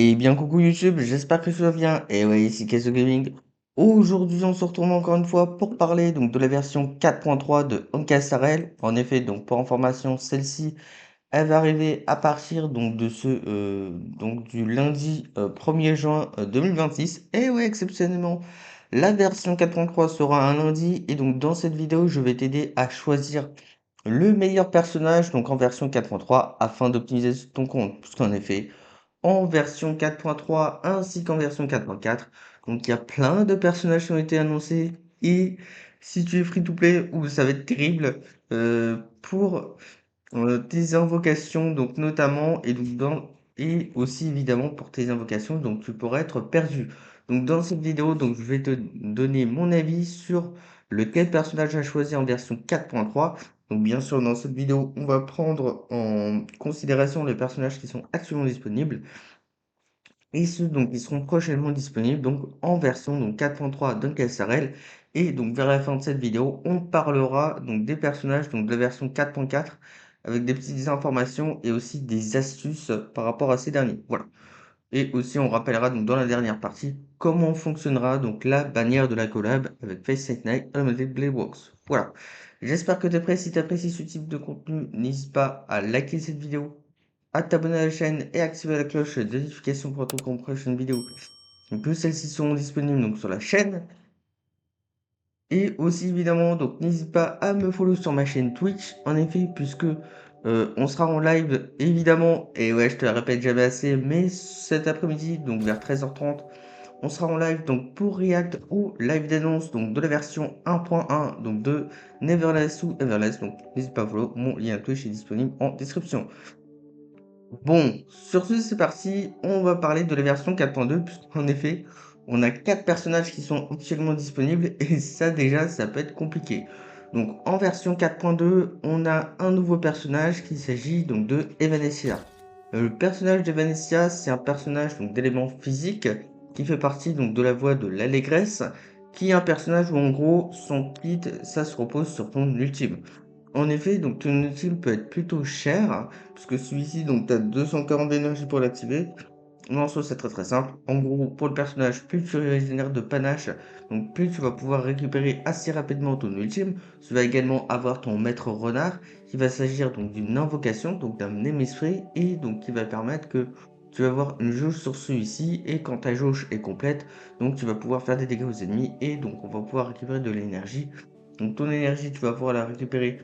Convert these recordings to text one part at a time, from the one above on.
Et bien coucou YouTube, j'espère que tu vas bien. Et ouais, ici Keso Gaming. Aujourd'hui, on se retrouve encore une fois pour parler donc de la version 4.3 de Honkai En effet, donc pour information, celle-ci, elle va arriver à partir donc de donc du lundi 1er juin 2026. Et ouais, exceptionnellement, la version 4.3 sera un lundi. Et donc dans cette vidéo, je vais t'aider à choisir le meilleur personnage donc en version 4.3 afin d'optimiser ton compte. Puisqu'en effet, en version 4.3 ainsi qu'en version 4.4. Donc il y a plein de personnages qui ont été annoncés et si tu es free-to-play, ça va être terrible pour tes invocations donc notamment et aussi évidemment pour tes invocations donc tu pourrais être perdu. Donc dans cette vidéo donc je vais te donner mon avis sur lequel personnage à choisir en version 4.3. Donc bien sûr dans cette vidéo on va prendre en considération les personnages qui sont actuellement disponibles et ceux donc qui seront prochainement disponibles donc en version donc 4.3 d'Uncasarel. Et donc vers la fin de cette vidéo, on parlera donc des personnages donc de la version 4.4 avec des petites informations et aussi des astuces par rapport à ces derniers. Voilà. Et aussi on rappellera donc dans la dernière partie comment fonctionnera donc la bannière de la collab avec Face Night Unlimited Blade Works. Voilà. J'espère que tu es prêt. Si tu apprécies ce type de contenu, n'hésite pas à liker cette vidéo, à t'abonner à la chaîne et activer la cloche de notification pour retrouver une prochaine vidéo. Donc que celles-ci seront disponibles donc sur la chaîne. Et aussi évidemment, donc n'hésite pas à me follow sur ma chaîne Twitch, en effet, puisque on sera en live évidemment, et ouais je te le répète jamais assez, mais cet après-midi, donc vers 13h30, on sera en live donc pour React ou live d'annonce donc de la version 1.1 donc de Neverless ou Everless. Donc n'hésite pas à follow, mon lien Twitch est disponible en description. Bon, sur ce, c'est parti. On va parler de la version 4.2, puisqu'en effet, on a 4 personnages qui sont actuellement disponibles, et ça, déjà, ça peut être compliqué. Donc, en version 4.2, on a un nouveau personnage qui s'agit donc de Evanescia. Le personnage d'Evanescia, c'est un personnage donc d'éléments physiques qui fait partie donc de la voix de l'allégresse, qui est un personnage où en gros, son kit, ça se repose sur ton ultime. En effet, donc ton ultime peut être plutôt cher, puisque celui-ci, donc tu as 240 d'énergie pour l'activer. Mais en soi, c'est très très simple. En gros, pour le personnage, plus tu régénères de panache, donc plus tu vas pouvoir récupérer assez rapidement ton ultime. Tu vas également avoir ton maître renard, qui va s'agir donc d'une invocation, donc d'un Némésprit, et donc qui va permettre que tu vas avoir une jauge sur celui-ci, et quand ta jauge est complète, donc tu vas pouvoir faire des dégâts aux ennemis, et donc on va pouvoir récupérer de l'énergie. Donc ton énergie, tu vas pouvoir la récupérer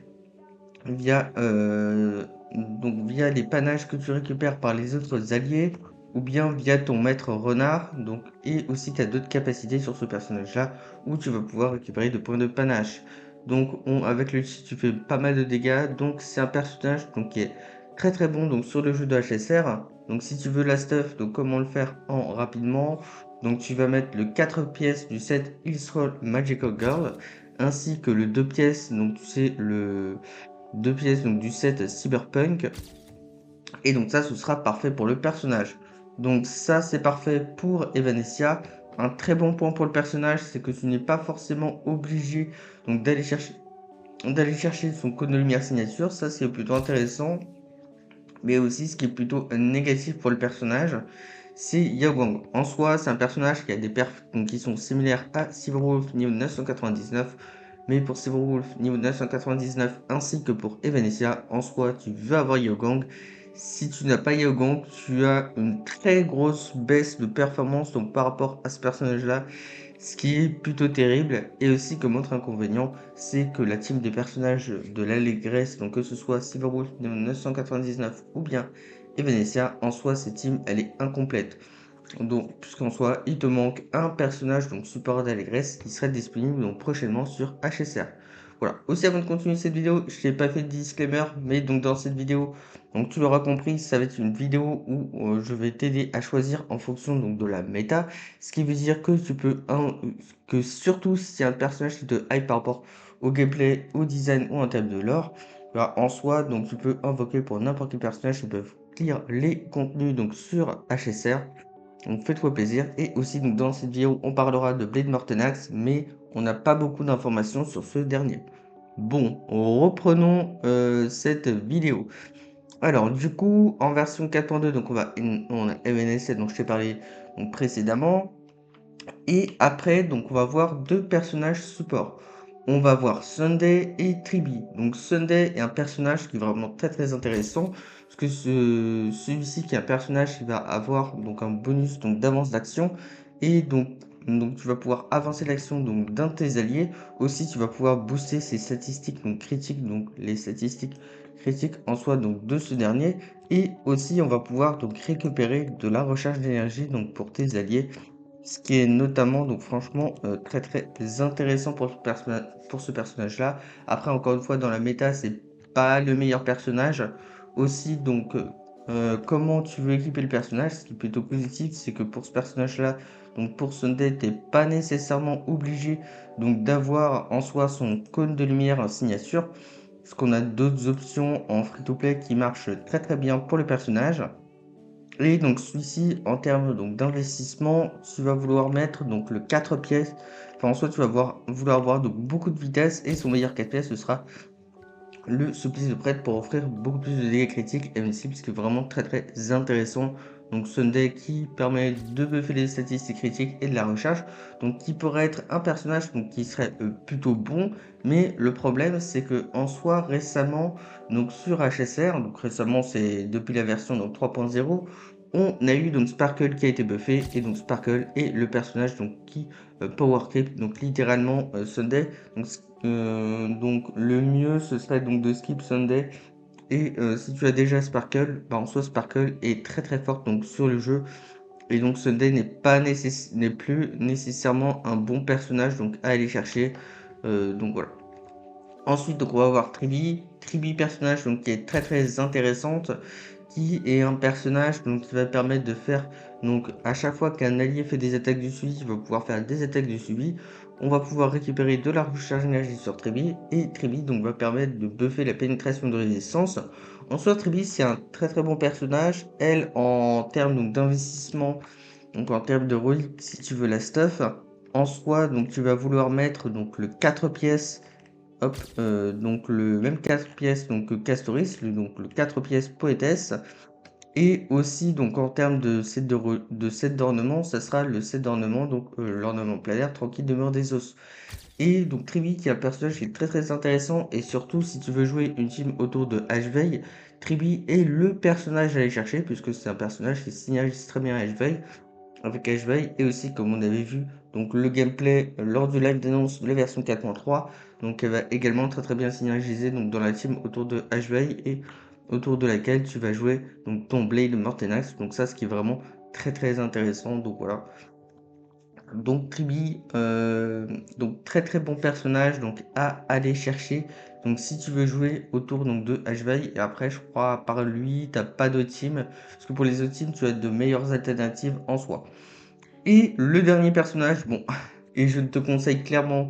via, via les panaches que tu récupères par les autres alliés ou bien via ton maître renard. Donc, et aussi tu as d'autres capacités sur ce personnage-là où tu vas pouvoir récupérer de points de panache. Donc avec lui tu fais pas mal de dégâts. Donc c'est un personnage donc, qui est très très bon donc, sur le jeu de HSR. Donc si tu veux la stuff, donc comment le faire en rapidement. Donc tu vas mettre le 4 pièces du set Ilsroll Magical Girl ainsi que le 2 pièces, donc tu sais le 2 pièces donc du set Cyberpunk. Et donc ça, ce sera parfait pour le personnage. Donc ça, c'est parfait pour Evanescia. Un très bon point pour le personnage, c'est que tu n'es pas forcément obligé donc d'aller chercher son code de lumière signature. Ça, c'est plutôt intéressant. Mais aussi, ce qui est plutôt négatif pour le personnage, c'est Yao. En soi, c'est un personnage qui a des perfs donc, qui sont similaires à Silverwolf niveau 999. Mais pour Silverwolf niveau 999 ainsi que pour Evanescia, en soi, tu veux avoir Yao. Si tu n'as pas Yao, tu as une très grosse baisse de performance donc, par rapport à ce personnage-là, ce qui est plutôt terrible. Et aussi, comme autre inconvénient, c'est que la team des personnages de l'Allégresse, donc que ce soit Silverwolf niveau 999 ou bien Evanescia, en soi, cette team, elle est incomplète. Donc, puisqu'en soi, il te manque un personnage, donc support d'Allégresse, qui serait disponible donc prochainement sur HSR. Voilà. Aussi, avant de continuer cette vidéo, je n'ai pas fait de disclaimer, mais donc dans cette vidéo, donc tu l'auras compris, ça va être une vidéo où je vais t'aider à choisir en fonction donc de la méta, ce qui veut dire que tu peux que surtout si c'est un personnage qui te hype par rapport au gameplay, au design ou en termes de lore, bah, en soi, donc tu peux invoquer pour n'importe quel personnage qui peuvent lire les contenus donc sur HSR. Donc faites-toi plaisir. Et aussi donc, dans cette vidéo, on parlera de Blade Mortenax, mais on n'a pas beaucoup d'informations sur ce dernier. Bon, reprenons cette vidéo. Alors, du coup, en version 4.2, donc on a MNSL, dont je t'ai parlé donc, précédemment. Et après, donc on va voir deux personnages support. On va voir Sunday et Triby. Donc Sunday est un personnage qui est vraiment très très intéressant parce que celui-ci qui est un personnage qui va avoir donc un bonus donc d'avance d'action et donc tu vas pouvoir avancer l'action donc d'un de tes alliés. Aussi tu vas pouvoir booster ses statistiques donc critiques donc les statistiques critiques en soi donc de ce dernier et aussi on va pouvoir donc récupérer de la recharge d'énergie donc pour tes alliés, ce qui est notamment, donc franchement, très très intéressant pour ce personnage-là. Après, encore une fois, dans la méta, c'est pas le meilleur personnage. Aussi, donc, comment tu veux équiper le personnage, ce qui est plutôt positif, c'est que pour ce personnage-là, donc pour Sunday, t'es pas nécessairement obligé donc d'avoir en soi son cône de lumière en signature, parce qu'on a d'autres options en free-to-play qui marchent très très bien pour le personnage. Et donc celui-ci, en termes donc d'investissement, tu vas vouloir mettre donc le 4 pièces. Enfin, en soi, tu vas vouloir avoir donc beaucoup de vitesse et son meilleur 4 pièces, ce sera le supplice de prêtre pour offrir beaucoup plus de dégâts critiques et une cible, ce qui est vraiment très très intéressant. Donc Sunday qui permet de buffer les statistiques critiques et de la recharge. Donc qui pourrait être un personnage donc, qui serait plutôt bon. Mais le problème c'est que en soi récemment, donc sur HSR, donc récemment c'est depuis la version donc 3.0, on a eu donc Sparkle qui a été buffé. Et donc Sparkle est le personnage donc qui power creep, donc littéralement Sunday. Donc le mieux ce serait donc de skip Sunday et si tu as déjà Sparkle, bah, en soi Sparkle est très très forte donc sur le jeu et donc Sunday n'est plus nécessairement un bon personnage donc à aller chercher. Donc voilà. Ensuite, donc on va voir Triby. Triby, personnage donc qui est très très intéressante, qui est un personnage donc qui va permettre de faire donc à chaque fois qu'un allié fait des attaques du suivi, il va pouvoir faire des attaques du suivi. On va pouvoir récupérer de la recharge d'énergie sur Triby et Triby donc va permettre de buffer la pénétration de résistance. En soi, Triby c'est un très très bon personnage. Elle en termes donc d'investissement, donc en termes de relique, si tu veux la stuff, en soi donc tu vas vouloir mettre donc le 4 pièces. Hop, donc le même 4 pièces donc que Castoris, donc le 4 pièces Poétesse. Et aussi donc en termes de set d'ornement, ça sera le set d'ornement, donc l'ornement planaire tranquille demeure des os. Et donc Triby qui est un personnage qui est très très intéressant et surtout si tu veux jouer une team autour de H-Veil, Triby est le personnage à aller chercher puisque c'est un personnage qui synergise très bien H-Veil avec H-Veil et aussi comme on avait vu donc le gameplay lors du live d'annonce de la version 4.3, donc elle va également très très bien synergiser donc dans la team autour de H-Veil et autour de laquelle tu vas jouer donc ton Blade Mortenax, donc ça ce qui est vraiment très très intéressant. Donc voilà, donc Triby, donc très très bon personnage donc à aller chercher. Donc si tu veux jouer autour donc de H-Veil, et après je crois à part lui t'as pas de team, parce que pour les autres teams tu as de meilleures alternatives en soi. Et le dernier personnage, bon, et je ne te conseille clairement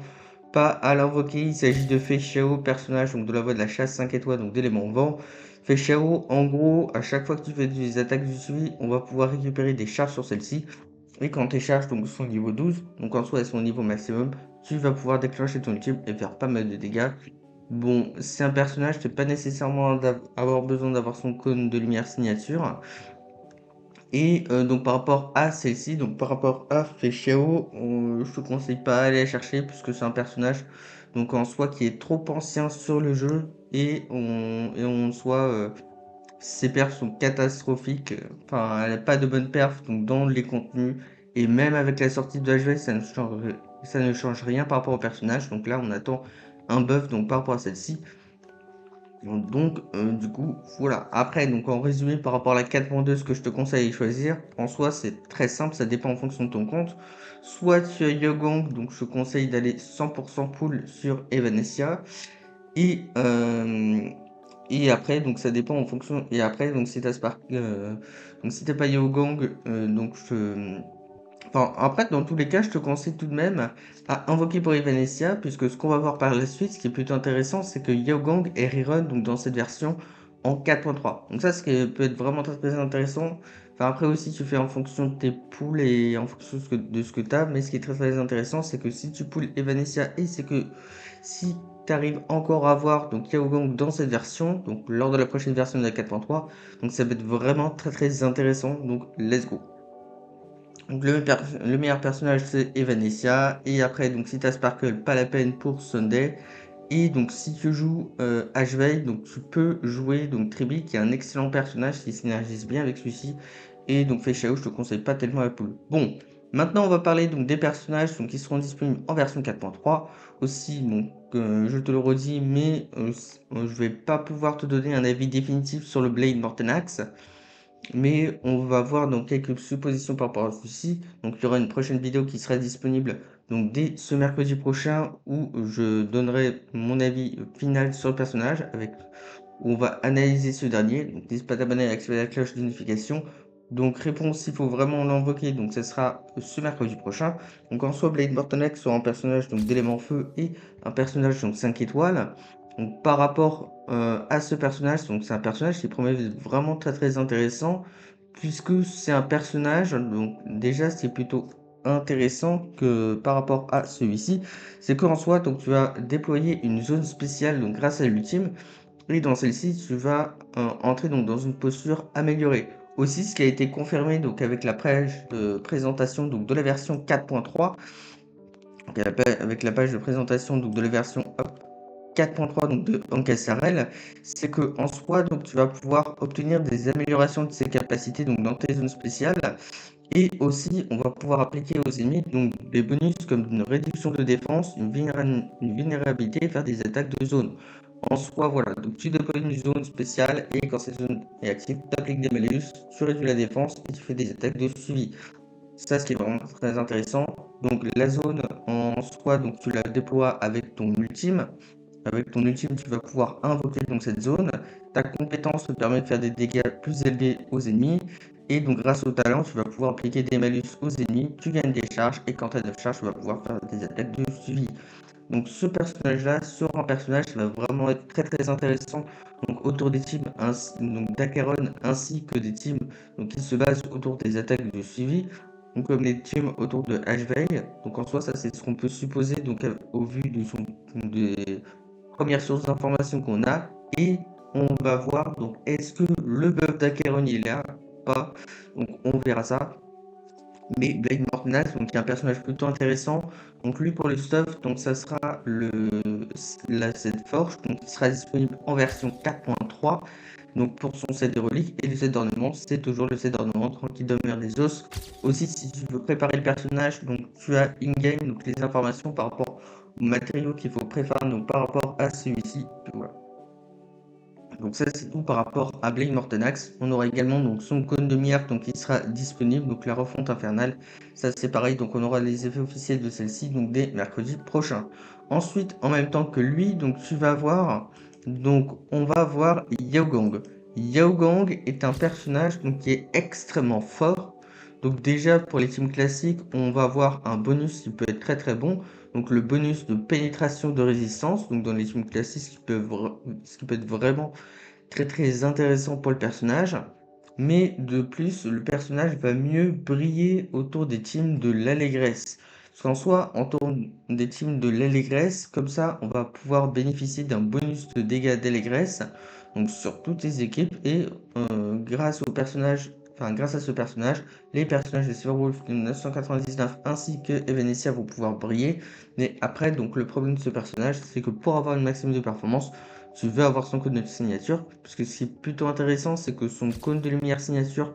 pas à l'invoquer, il s'agit de Fei Xiao, personnage donc de la voie de la chasse 5 étoiles, donc d'élément vent. Fei Xiao, en gros, à chaque fois que tu fais des attaques du suivi, on va pouvoir récupérer des charges sur celle-ci. Et quand tes charges donc, sont niveau 12, donc en soi elles sont au niveau maximum, tu vas pouvoir déclencher ton ultime et faire pas mal de dégâts. Bon, c'est un personnage, c'est pas nécessairement avoir besoin d'avoir son cône de lumière signature. Et donc par rapport à celle-ci, donc par rapport à Feixiao, je te conseille pas d'aller la chercher puisque c'est un personnage donc en soi qui est trop ancien sur le jeu et en soi ses perfs sont catastrophiques. Enfin, elle n'a pas de bonne perf donc dans les contenus et même avec la sortie de HV, ça ne change rien par rapport au personnage. Donc là, on attend un buff donc par rapport à celle-ci. Donc, du coup, voilà. Après, donc en résumé, par rapport à la 4.2, ce que je te conseille de choisir, en soi, c'est très simple, ça dépend en fonction de ton compte. Soit tu as Yogong, donc je te conseille d'aller 100% pool sur Evanescia. Et, après, donc ça dépend en fonction. Et après, donc si t'as Spark, donc si t'as pas Yogong, donc je, enfin, après, dans tous les cas, je te conseille tout de même à invoquer pour Evanescia, puisque ce qu'on va voir par la suite, ce qui est plutôt intéressant, c'est que Yaogang est rerun donc dans cette version en 4.3. Donc ça, ce qui peut être vraiment très très intéressant. Enfin, après aussi, tu fais en fonction de tes pools et en fonction de ce que tu as, mais ce qui est très très intéressant, c'est que si tu pools Evanescia et c'est que si tu arrives encore à voir donc Yao Gong dans cette version, donc lors de la prochaine version de la 4.3. Donc ça va être vraiment très très intéressant. Donc let's go. Donc le meilleur personnage c'est Evanescia. Et après donc si t'as Sparkle, pas la peine pour Sunday. Et donc si tu joues Ashvei, donc tu peux jouer donc Triby qui est un excellent personnage qui synergise bien avec celui-ci. Et donc Feixiao, je te conseille pas tellement la poule. Bon, maintenant on va parler donc des personnages donc, qui seront disponibles en version 4.3. Aussi, donc je te le redis, mais je vais pas pouvoir te donner un avis définitif sur le Blade Mortenax. Mais on va voir donc quelques suppositions par rapport à ceci. Donc il y aura une prochaine vidéo qui sera disponible donc dès ce mercredi prochain où je donnerai mon avis final sur le personnage avec où on va analyser ce dernier. Donc n'hésite pas à t'abonner et à activer la cloche de notification. Donc réponse s'il faut vraiment l'invoquer, donc ça sera ce mercredi prochain. Donc en soi Blade Mortonex sera un personnage donc d'élément feu et un personnage donc 5 étoiles. Donc par rapport à ce personnage, donc c'est un personnage qui promet d'être vraiment très très intéressant puisque c'est un personnage, donc déjà c'est plutôt intéressant que par rapport à celui-ci, c'est qu'en soi donc tu vas déployer une zone spéciale donc grâce à l'ultime et dans celle-ci tu vas entrer donc dans une posture améliorée. Aussi ce qui a été confirmé donc avec la page de présentation donc de la version 4.3, avec la page de présentation donc de la version 4.3 donc de Ankasarel, c'est que en soi donc tu vas pouvoir obtenir des améliorations de ses capacités donc dans tes zones spéciales et aussi on va pouvoir appliquer aux ennemis donc des bonus comme une réduction de défense, une vulnérabilité et faire des attaques de zone. En soi voilà, donc tu déploies une zone spéciale et quand cette zone est active, tu appliques des malus, tu réduis la défense et tu fais des attaques de suivi. Ça, ce qui est vraiment très intéressant. Donc la zone en soi, donc tu la déploies avec ton ultime. Avec ton ultime, tu vas pouvoir invoquer donc cette zone. Ta compétence te permet de faire des dégâts plus élevés aux ennemis. Et donc grâce au talent, tu vas pouvoir appliquer des malus aux ennemis. Tu gagnes des charges. Et quand tu as 9 charges, tu vas pouvoir faire des attaques de suivi. Donc ce personnage-là sera un personnage qui va vraiment être très très intéressant donc, autour des teams donc d'Acheron ainsi que des teams donc, qui se basent autour des attaques de suivi. Donc comme les teams autour de Ashvei. Donc en soi ça c'est ce qu'on peut supposer donc au vu des premières sources d'informations qu'on a. Et on va voir donc est-ce que le buff d'Acheron il est là ou pas. Donc on verra ça. Mais Blade Mortnax, donc qui est un personnage plutôt intéressant. Donc lui pour le stuff, donc ça sera cette forge, donc qui sera disponible en version 4.3. Donc pour son set de reliques et le set d'ornement, c'est toujours le set d'ornement tranquille demeure des os. Aussi si tu veux préparer le personnage, donc tu as in-game donc les informations par rapport aux matériaux qu'il faut préparer donc par rapport à celui-ci. Voilà. Donc ça c'est tout par rapport à Blade Mortenax. On aura également donc son cône de Miark donc qui sera disponible, donc la refonte infernale. Ça c'est pareil, donc on aura les effets officiels de celle-ci donc dès mercredi prochain. Ensuite, en même temps que lui, donc tu vas voir, donc on va voir Yao Gong. Yao Gong est un personnage donc qui est extrêmement fort. Donc déjà pour les teams classiques, on va avoir un bonus qui peut être très très bon. Donc le bonus de pénétration de résistance, donc dans les teams classiques, ce qui peut être vraiment très très intéressant pour le personnage. Mais de plus, le personnage va mieux briller autour des teams de l'allégresse. Parce qu'en soi, autour des teams de l'allégresse, comme ça, on va pouvoir bénéficier d'un bonus de dégâts d'allégresse donc sur toutes les équipes. Et grâce au personnage, enfin grâce à ce personnage, les personnages de Silverwolf de 999 ainsi que Evanescia vont pouvoir briller. Mais après, donc le problème de ce personnage, c'est que pour avoir une maximum de performance, tu veux avoir son cône de signature, puisque ce qui est plutôt intéressant, c'est que son cône de lumière signature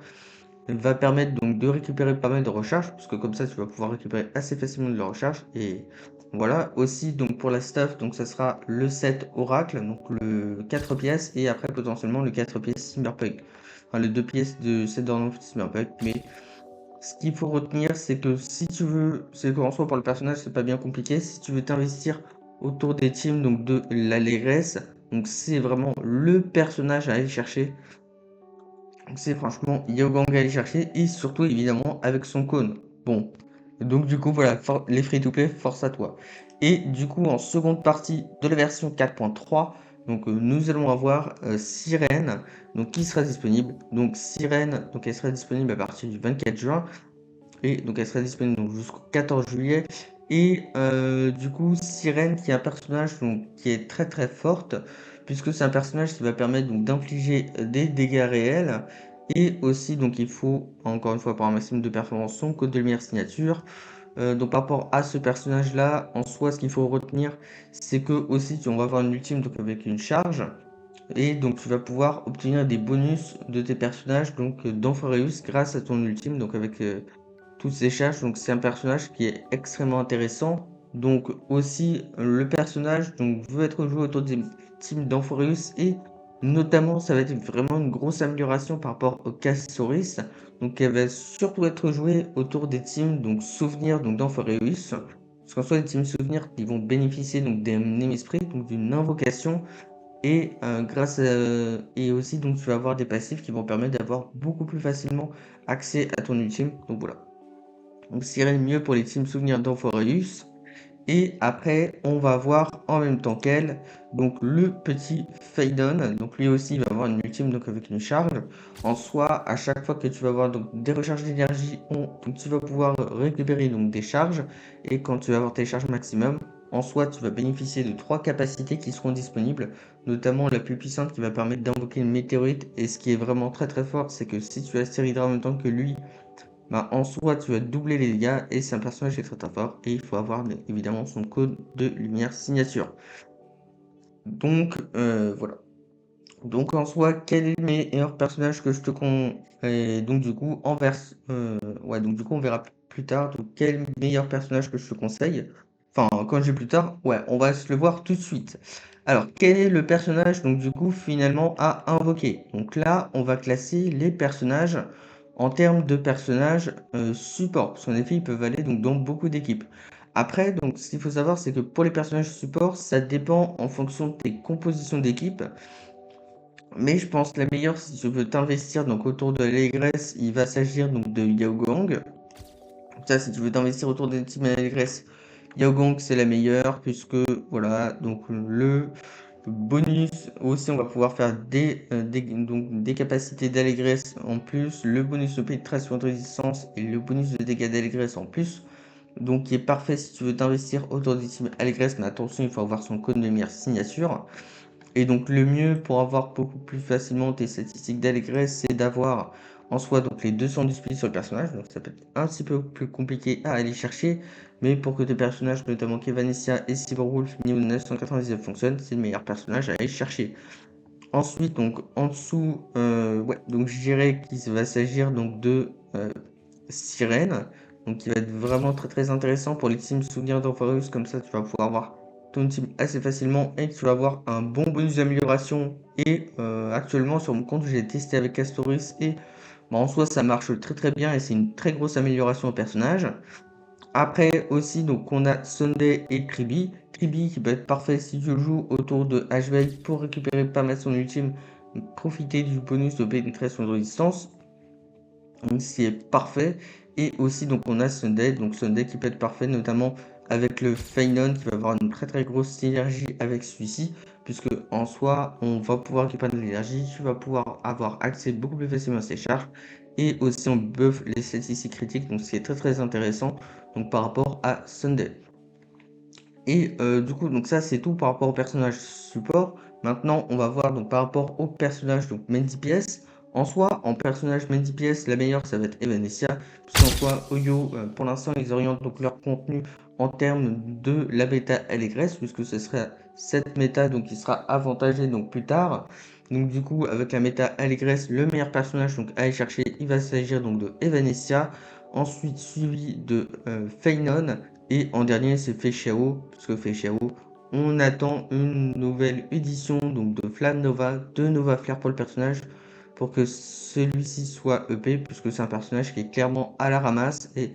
va permettre donc de récupérer pas mal de recharge, parce que comme ça tu vas pouvoir récupérer assez facilement de la recharge. Et voilà, aussi donc pour la stuff, donc ça sera le set Oracle, donc le 4 pièces, et après potentiellement le 4 pièces Cyberpunk. Enfin les 2 pièces de set d'ornement Cyberpunk, mais ce qu'il faut retenir, c'est que si tu veux, c'est qu'en soi pour le personnage, c'est pas bien compliqué. Si tu veux t'investir autour des teams donc de l'allégresse, donc c'est vraiment le personnage à aller chercher. Donc c'est franchement Yogang à aller chercher et surtout évidemment avec son cône. Bon, donc du coup voilà, les free-to-play, force à toi. Et du coup en seconde partie de la version 4.3, donc nous allons avoir Sirène, donc qui sera disponible. Donc Sirène, donc elle sera disponible à partir du 24 juin. Et donc elle sera disponible donc jusqu'au 14 juillet. Et du coup, Sirène, qui est un personnage donc, qui est très très forte, puisque c'est un personnage qui va permettre donc d'infliger des dégâts réels. Et aussi, donc il faut, encore une fois, pour un maximum de performance, son code de lumière signature. Donc par rapport à ce personnage-là, en soi, ce qu'il faut retenir, c'est que aussi, on va avoir une ultime donc avec une charge. Et donc tu vas pouvoir obtenir des bonus de tes personnages donc dans Foreus grâce à ton ultime, donc avec toutes ces charges. Donc c'est un personnage qui est extrêmement intéressant. Donc aussi le personnage donc veut être joué autour des teams d'Amphoreus et notamment ça va être vraiment une grosse amélioration par rapport au Castoris. Donc elle va surtout être jouée autour des teams donc souvenirs donc d'Amphoreus. Parce qu'en soi les teams souvenirs ils vont bénéficier donc d'un Némisprit, donc d'une invocation et et aussi donc tu vas avoir des passifs qui vont permettre d'avoir beaucoup plus facilement accès à ton ultime. Donc voilà. Donc Sirène mieux pour les teams souvenirs d'Amphoreus. Et après, on va voir en même temps qu'elle, donc le petit Phaidon. Donc lui aussi, il va avoir une ultime donc avec une charge. En soi, à chaque fois que tu vas avoir donc des recharges d'énergie, donc tu vas pouvoir récupérer donc des charges. Et quand tu vas avoir tes charges maximum, en soi, tu vas bénéficier de 3 capacités qui seront disponibles, notamment la plus puissante qui va permettre d'invoquer une météorite. Et ce qui est vraiment très très fort, c'est que si tu as Cyrildra en même temps que lui, bah, en soi, tu vas doubler les dégâts et c'est un personnage qui est très très fort. Et il faut avoir évidemment son code de lumière signature. Donc voilà. Donc en soi, quel est le meilleur personnage que je te con... Et donc du coup, ouais, donc du coup, on verra plus tard. Donc quel meilleur personnage que je te conseille. Enfin, quand j'ai plus tard, ouais, on va se le voir tout de suite. Alors, quel est le personnage, donc du coup, finalement, à invoquer? Donc là, on va classer les personnages en termes de personnages support. Parce qu'en effet, ils peuvent aller donc, dans beaucoup d'équipes. Après, donc, ce qu'il faut savoir, c'est que pour les personnages support, ça dépend en fonction de tes compositions d'équipe. Mais je pense que la meilleure, si tu veux t'investir donc autour de l'allégresse, il va s'agir donc de Yao Gong. Ça, si tu veux t'investir autour des teams allégresse, Yao Gong c'est la meilleure puisque voilà, donc le bonus aussi, on va pouvoir faire donc, des capacités d'allégresse en plus, le bonus de pénétration de résistance et le bonus de dégâts d'allégresse en plus. Donc, qui est parfait si tu veux t'investir autour des teams allégresse, mais attention, il faut avoir son code de lumière signature. Et donc le mieux pour avoir beaucoup plus facilement tes statistiques d'allégresse, c'est d'avoir en soi donc les 200 disponibles sur le personnage. Donc ça peut être un petit peu plus compliqué à aller chercher, mais pour que tes personnages, notamment Kevanessia et Cyberwolf niveau 999 fonctionnent, c'est le meilleur personnage à aller chercher. Ensuite, donc en dessous, ouais, donc je dirais qu'il va s'agir donc de Sirène, donc qui va être vraiment très très intéressant pour les teams souvenirs d'Amphoreus, comme ça tu vas pouvoir avoir ton team assez facilement et tu vas avoir un bon bonus d'amélioration. Et actuellement sur mon compte j'ai testé avec Castoris et bah, en soi ça marche très très bien et c'est une très grosse amélioration au personnage. Après aussi donc on a Sunday et Kribi. Kribi qui peut être parfait si tu joues autour de HV pour récupérer pas mal son ultime, profiter du bonus de pénétration de résistance. Donc ce qui est parfait. Et aussi donc on a Sunday, donc Sunday qui peut être parfait notamment avec le Feynon qui va avoir une très très grosse synergie avec celui-ci, puisque en soi on va pouvoir récupérer de l'énergie, tu vas pouvoir avoir accès beaucoup plus facilement à ses charges, et aussi on buff les statistiques critiques, donc ce qui est très très intéressant donc par rapport à Sunday. Et du coup, donc ça, c'est tout par rapport au personnage support. Maintenant, on va voir donc par rapport au personnage donc main DPS. En soi, en personnage main DPS, la meilleure, ça va être Evanescia. Puisqu'en soi, Oyo, pour l'instant, ils orientent donc leur contenu en termes de la bêta Allégresse, puisque ce serait cette méta donc qui sera avantagée donc plus tard. Donc du coup, avec la méta Allégresse, le meilleur personnage donc à aller chercher, il va s'agir donc de Evanescia. Ensuite, suivi de Feynon. Et en dernier, c'est Feixiao, parce que Feixiao, on attend une nouvelle édition donc de Flamme Nova, de Nova Flare pour le personnage, pour que celui-ci soit EP, puisque c'est un personnage qui est clairement à la ramasse et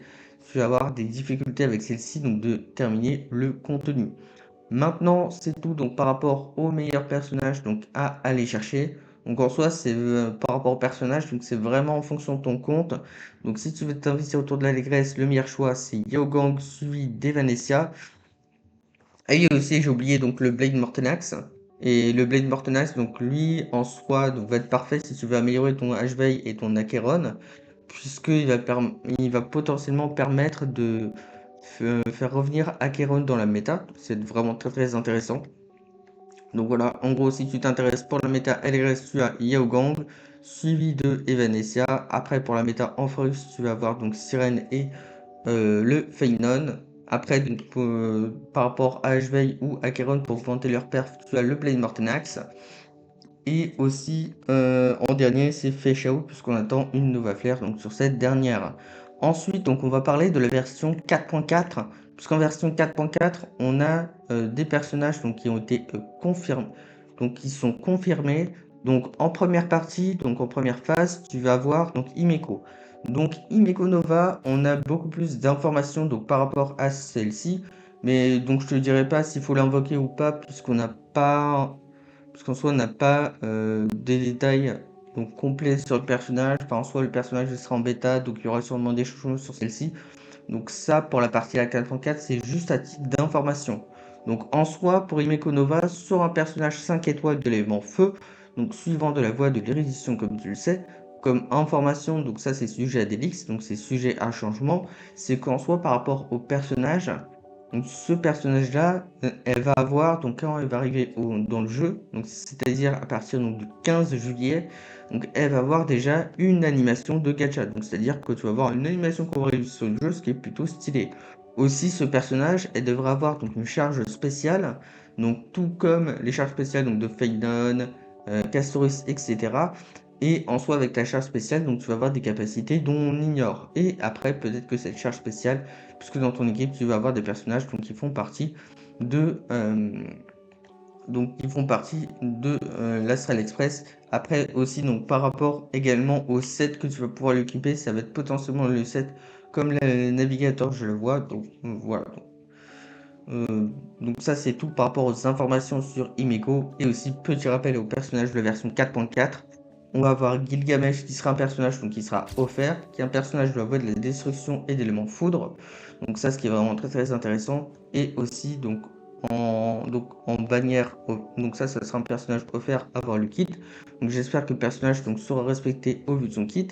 tu vas avoir des difficultés avec celle-ci, donc de terminer le contenu. Maintenant, c'est tout donc par rapport au meilleur personnage donc à aller chercher. Donc en soi, c'est par rapport au personnage, donc c'est vraiment en fonction de ton compte. Donc si tu veux t'investir autour de l'allégresse, le meilleur choix c'est Yogang suivi d'Evanescia. Et aussi, j'ai oublié donc le Blade Mortenax. Et le Blade Mortenax, donc lui en soi donc, va être parfait si tu veux améliorer ton HV et ton Acheron, puisqu'il va, il va potentiellement permettre de faire revenir Acheron dans la méta. C'est vraiment très très intéressant. Donc voilà, en gros, si tu t'intéresses pour la méta LRS, tu as Yao Gang, suivi de Evanesia. Après, pour la méta Ampharus, tu vas avoir donc Sirène et le Feynon. Après, donc, par rapport à Ashvey ou Acheron pour vanter leur perf, tu as le Blade Mortenax. Et aussi, en dernier, c'est Feixiao, puisqu'on attend une Nova Flare donc, sur cette dernière. Ensuite, donc, on va parler de la version 4.4, puisqu'en version 4.4, on a des personnages donc, qui ont été confirmés, donc qui sont confirmés. Donc, en première partie, donc en première phase, tu vas avoir donc Himeko. Donc, Himeko Nova, on a beaucoup plus d'informations donc, par rapport à celle-ci. Mais donc, je te dirais pas s'il faut l'invoquer ou pas, puisqu'on n'a pas parce qu'en soi, on n'a pas des détails donc, complets sur le personnage. Enfin, en soi, le personnage sera en bêta, donc il y aura sûrement des choses sur celle-ci. Donc ça, pour la partie la 4.4, c'est juste à titre d'information. Donc en soi, pour Himeko Nova, sur un personnage 5 étoiles de l'élément feu, donc suivant de la voie de l'érudition, comme tu le sais, comme information, donc ça c'est sujet à Delix, donc c'est sujet à changement, c'est qu'en soi, par rapport au personnage, donc ce personnage-là, elle va avoir, donc quand elle va arriver dans le jeu, donc c'est-à-dire à partir donc, du 15 juillet, donc elle va avoir déjà une animation de gacha. Donc c'est-à-dire que tu vas avoir une animation qu'on va réussir sur le jeu, ce qui est plutôt stylé. Aussi, ce personnage, elle devrait avoir donc une charge spéciale, donc tout comme les charges spéciales donc de Phaidon, Castorus, etc. Et en soi, avec la charge spéciale, donc tu vas avoir des capacités dont on ignore. Et après, peut-être que cette charge spéciale, puisque dans ton équipe, tu vas avoir des personnages donc, qui font partie de l'Astral Express. Après aussi, donc par rapport également au set que tu vas pouvoir l'occuper, ça va être potentiellement le set comme le navigateur, je le vois. Donc voilà. Donc ça c'est tout par rapport aux informations sur Himeko. Et aussi petit rappel au personnage de la version 4.4. On va avoir Gilgamesh qui sera un personnage donc, qui sera offert, qui est un personnage de la voie de la destruction et d'éléments foudre. Donc ça ce qui est vraiment très très intéressant. Et aussi donc en bannière, donc ça sera un personnage offert avant le kit. Donc j'espère que le personnage donc, sera respecté au vu de son kit.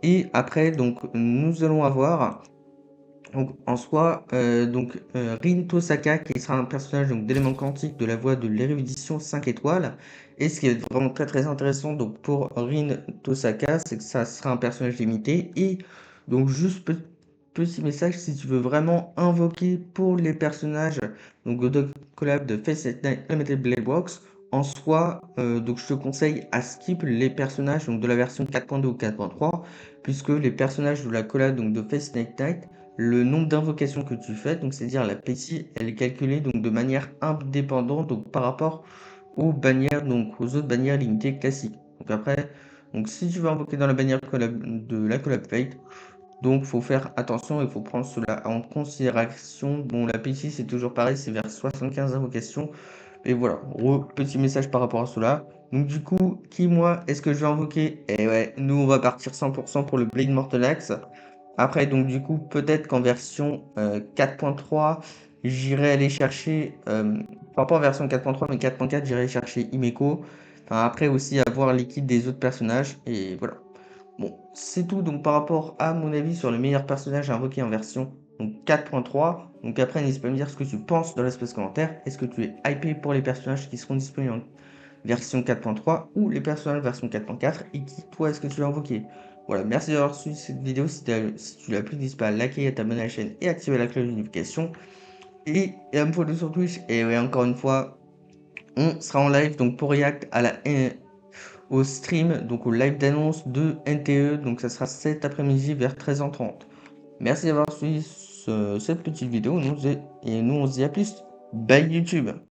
Et après donc nous allons avoir donc, en soi, Rin Tosaka, qui sera un personnage d'élément quantique de la voie de l'érudition 5 étoiles. Et ce qui est vraiment très très intéressant donc, pour Rin Tosaka, c'est que ça sera un personnage limité. Et donc, juste petit message, si tu veux vraiment invoquer pour les personnages donc, de collab de Face Night Limited Blade Works, en soi, donc je te conseille à skip les personnages donc, de la version 4.2 ou 4.3, puisque les personnages de la collab donc, de Face Night, le nombre d'invocations que tu fais, donc c'est-à-dire la PC, elle est calculée donc de manière indépendante donc par rapport aux bannières, donc aux autres bannières limitées classiques. Donc après, donc si tu veux invoquer dans la bannière de la collab Fate, donc faut faire attention, il faut prendre cela en considération. Bon, la PC c'est toujours pareil, c'est vers 75 invocations. Et voilà, petit message par rapport à cela. Donc du coup, qui moi, est-ce que je vais invoquer? Eh ouais, nous on va partir 100% pour le Blade Mortal Axe. Après, donc du coup, peut-être qu'en version 4.3, j'irai aller chercher, par rapport à version 4.3, mais 4.4, j'irai chercher Himeko. Enfin, après aussi avoir les kits des autres personnages. Et voilà. Bon, c'est tout donc par rapport à mon avis sur les meilleurs personnages à invoquer en version donc 4.3. Donc après, n'hésite pas à me dire ce que tu penses dans l'espace commentaire. Est-ce que tu es hypé pour les personnages qui seront disponibles en version 4.3 ou les personnages version 4.4 et qui, toi, est-ce que tu vas invoquer? Voilà, merci d'avoir suivi cette vidéo. Si tu l'as plu, n'hésite pas à liker, à t'abonner à la chaîne et activer la cloche de notification. Et à me follow sur Twitch. Et ouais, encore une fois, on sera en live donc pour React au stream, donc au live d'annonce de NTE. Donc ça sera cet après-midi vers 13h30. Merci d'avoir suivi cette petite vidéo. Et nous, on se dit à plus. Bye YouTube.